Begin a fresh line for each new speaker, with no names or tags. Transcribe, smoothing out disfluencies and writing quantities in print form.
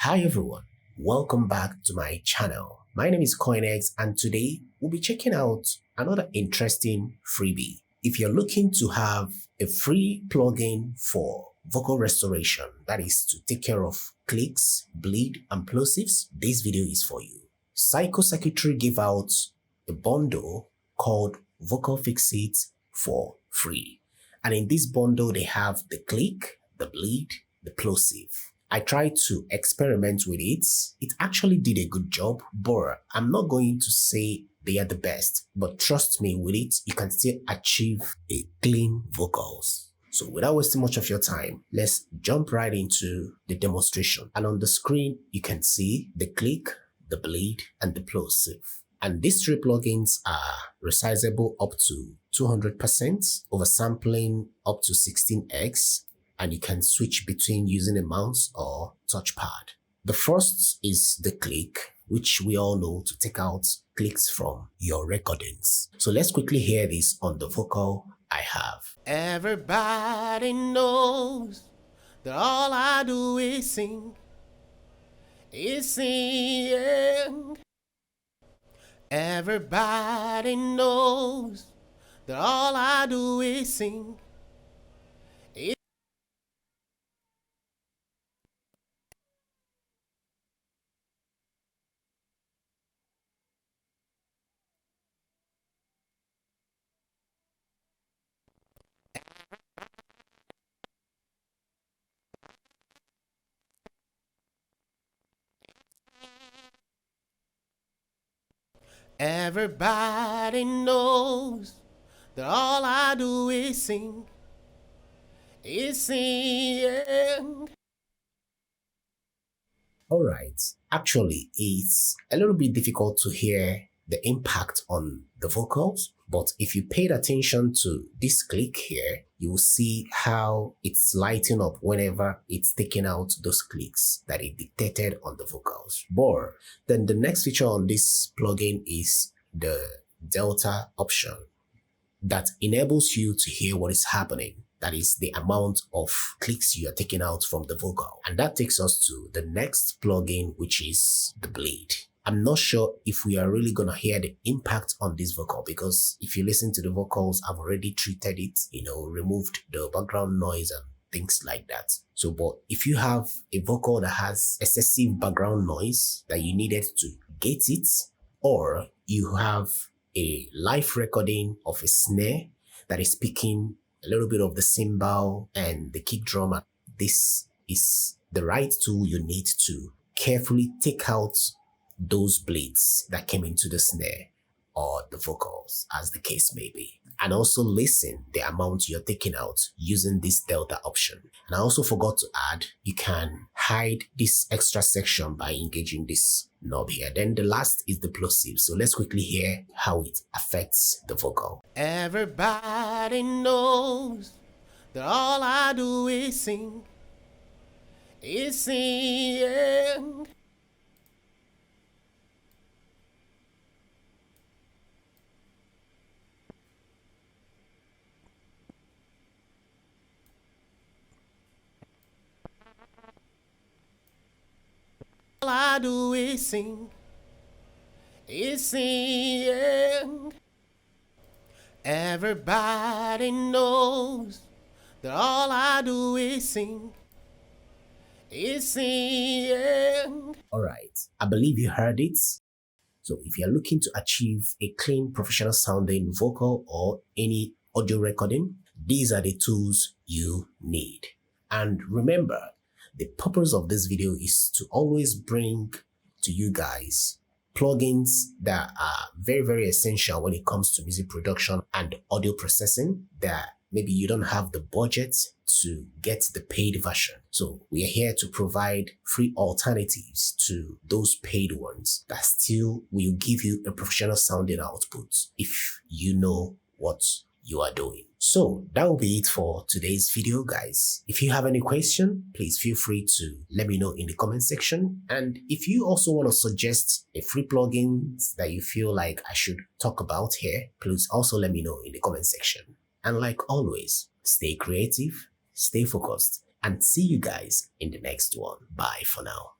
Hi everyone, welcome back to my channel. My name is CoinX and today we'll be checking out another interesting freebie. If you're looking to have a free plugin for vocal restoration, that is to take care of clicks, bleed, and plosives, this video is for you. Circuitry gave out a bundle called Vocal Fix It for free. And in this bundle, they have the click, the bleed, the plosive. I tried to experiment with it. It actually did a good job, but I'm not going to say they are the best. But trust me, with it, you can still achieve a clean vocals. So without wasting much of your time, let's jump right into the demonstration. And on the screen, you can see the click, the bleed, and the plosive. And these three plugins are resizable up to 200%, oversampling up to 16x, and you can switch between using a mouse or touchpad. The first is the click, which we all know to take out clicks from your recordings. So let's quickly hear this on the vocal I have. Everybody knows that all I do is sing. Everybody knows that all I do is sing. Everybody knows that all I do is sing. Alright, actually it's a little bit difficult to hear the impact on the vocals, but if you paid attention to this click here, you will see how it's lighting up whenever it's taking out those clicks that it detected on the vocals. But then the next feature on this plugin is the delta option that enables you to hear what is happening. That is the amount of clicks you are taking out from the vocal. And that takes us to the next plugin, which is the bleed. I'm not sure if we are really gonna hear the impact on this vocal, because if you listen to the vocals, I've already treated it, removed the background noise and things like that. So, but if you have a vocal that has excessive background noise that you needed to get it, or you have a live recording of a snare that is picking a little bit of the cymbal and the kick drum, this is the right tool you need to carefully take out those bleeds that came into the snare or the vocals, as the case may be. And also listen the amount you're taking out using this delta option. And I also forgot to add, you can hide this extra section by engaging this knob here. Then the last is the plosive. So let's quickly hear how it affects the vocal. Everybody knows that all I do is sing. All I do is sing. Everybody knows that all I do is sing. Alright, I believe you heard it. So if you're looking to achieve a clean, professional sounding vocal or any audio recording, these are the tools you need. And remember, the purpose of this video is to always bring to you guys plugins that are very, very essential when it comes to music production and audio processing that maybe you don't have the budget to get the paid version. So we are here to provide free alternatives to those paid ones that still will give you a professional sounding output if you know what you are doing. So that will be it for today's video, guys. If you have any question, please feel free to let me know in the comment section. And if you also want to suggest a free plugins that you feel like I should talk about here, please also let me know in the comment section. And like always, stay creative, stay focused, and see you guys in the next one. Bye for now.